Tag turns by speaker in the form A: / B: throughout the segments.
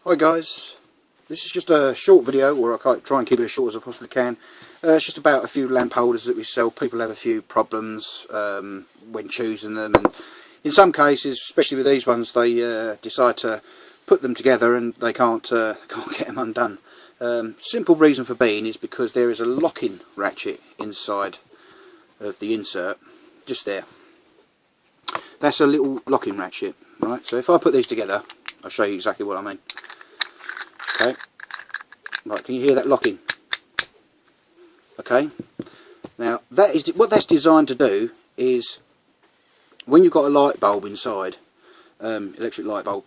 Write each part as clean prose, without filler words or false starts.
A: Hi guys, this is just a short video, or I try and keep it as short as I possibly can. It's just about a few lamp holders that we sell. People have a few problems when choosing them, and in some cases, especially with these ones, they decide to put them together and they can't get them undone. Simple reason for being is because there is a locking ratchet inside of the insert, just there. That's a little locking ratchet, right? So if I put these together, I'll show you exactly what I mean. Okay, right, can you hear that locking? Okay, now that is what that's designed to do. Is when you've got a light bulb inside, electric light bulb,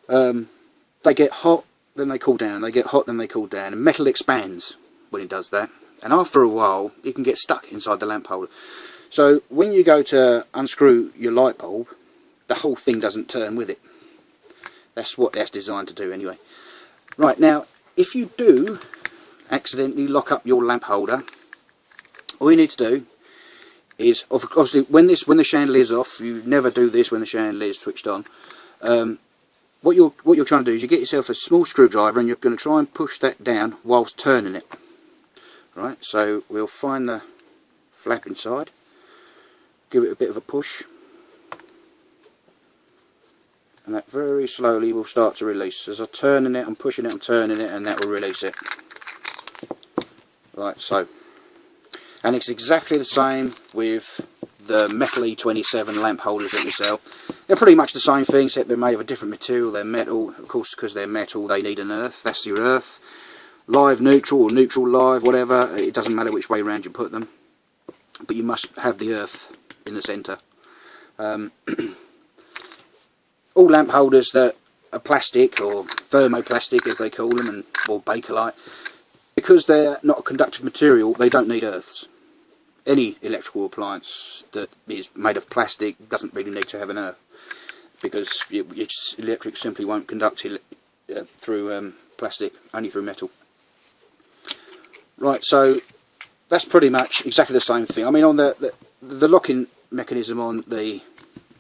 A: they get hot, then they cool down, they get hot, then they cool down, and metal expands when it does that, and after a while it can get stuck inside the lamp holder. So when you go to unscrew your light bulb, the whole thing doesn't turn with it. That's what that's designed to do anyway. Right, now if you do accidentally lock up your lamp holder, all you need to do is, obviously when the chandelier is off, you never do this when the chandelier is switched on. What you're trying to do is you get yourself a small screwdriver and you're going to try and push that down whilst turning it. Right, so we'll find the flap inside, give it a bit of a push, and that very slowly will start to release. As I'm turning it, I'm pushing it, I'm turning it, and that will release it. Right, so, and it's exactly the same with the metal E27 lamp holders that we sell. They're pretty much the same thing, except they're made of a different material. They're metal, of course, because they're metal they need an earth. That's your earth. Live neutral or neutral live, whatever, it doesn't matter which way around you put them, but you must have the earth in the centre. All lamp holders that are plastic, or thermoplastic as they call them, or Bakelite, because they're not a conductive material, they don't need earths. Any electrical appliance that is made of plastic doesn't really need to have an earth, because its electric simply won't conduct through plastic, only through metal. Right, so that's pretty much exactly the same thing. I mean, on the locking mechanism on the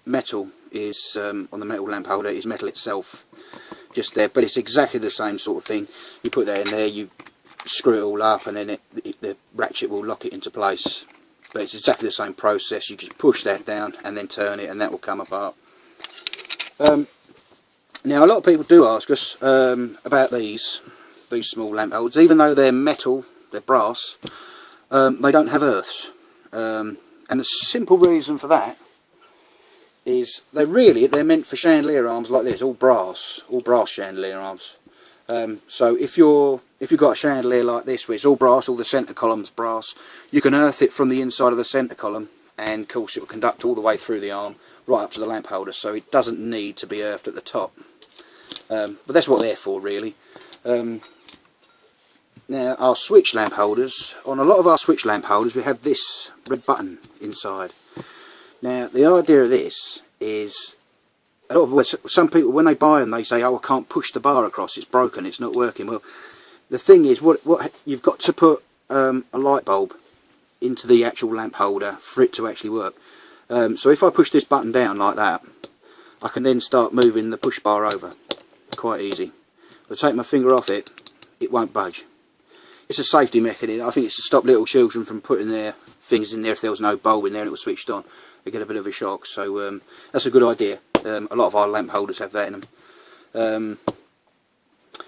A: metal is on the metal lamp holder is metal itself, just there, but it's exactly the same sort of thing. You put that in there, you screw it all up, and then the ratchet will lock it into place. But it's exactly the same process. You just push that down and then turn it, and that will come apart. Now a lot of people do ask us about these small lamp holders. Even though they're metal, they're brass, they don't have earths, and the simple reason for that is they're meant for chandelier arms like this, all brass chandelier arms. So if you've got a chandelier like this, where it's all brass, all the centre column's brass, you can earth it from the inside of the centre column, and of course it will conduct all the way through the arm right up to the lamp holder, so it doesn't need to be earthed at the top. But that's what they're for, really. Now our switch lamp holders, on a lot of our switch lamp holders, we have this red button inside. Now the idea of this is, some people when they buy them they say, oh, I can't push the bar across, it's broken, it's not working. Well, the thing is, what you've got to put a light bulb into the actual lamp holder for it to actually work. So if I push this button down like that, I can then start moving the push bar over quite easy. If I take my finger off it, it won't budge. It's a safety mechanism. I think it's to stop little children from putting their fingers in there if there was no bulb in there and it was switched on. They get a bit of a shock, so that's a good idea. A lot of our lamp holders have that in them.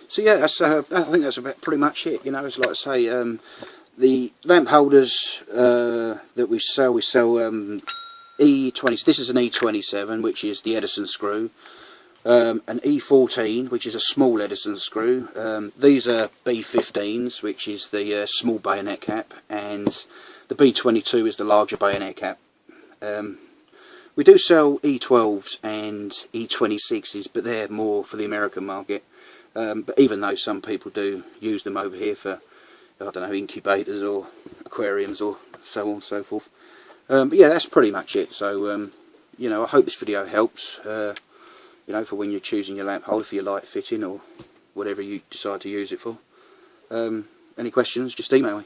A: So yeah, I think that's about pretty much it. You know, it's like I say, the lamp holders that we sell E20. This is an E27, which is the Edison screw. An E14, which is a small Edison screw. These are B15s, which is the small bayonet cap, and the B22 is the larger bayonet cap. We do sell E12s and E26s, but they're more for the American market. But even though some people do use them over here for, I don't know, incubators or aquariums or so on and so forth. But yeah, that's pretty much it. So you know, I hope this video helps. You know, for when you're choosing your lamp holder for your light fitting or whatever you decide to use it for. Any questions, just email me.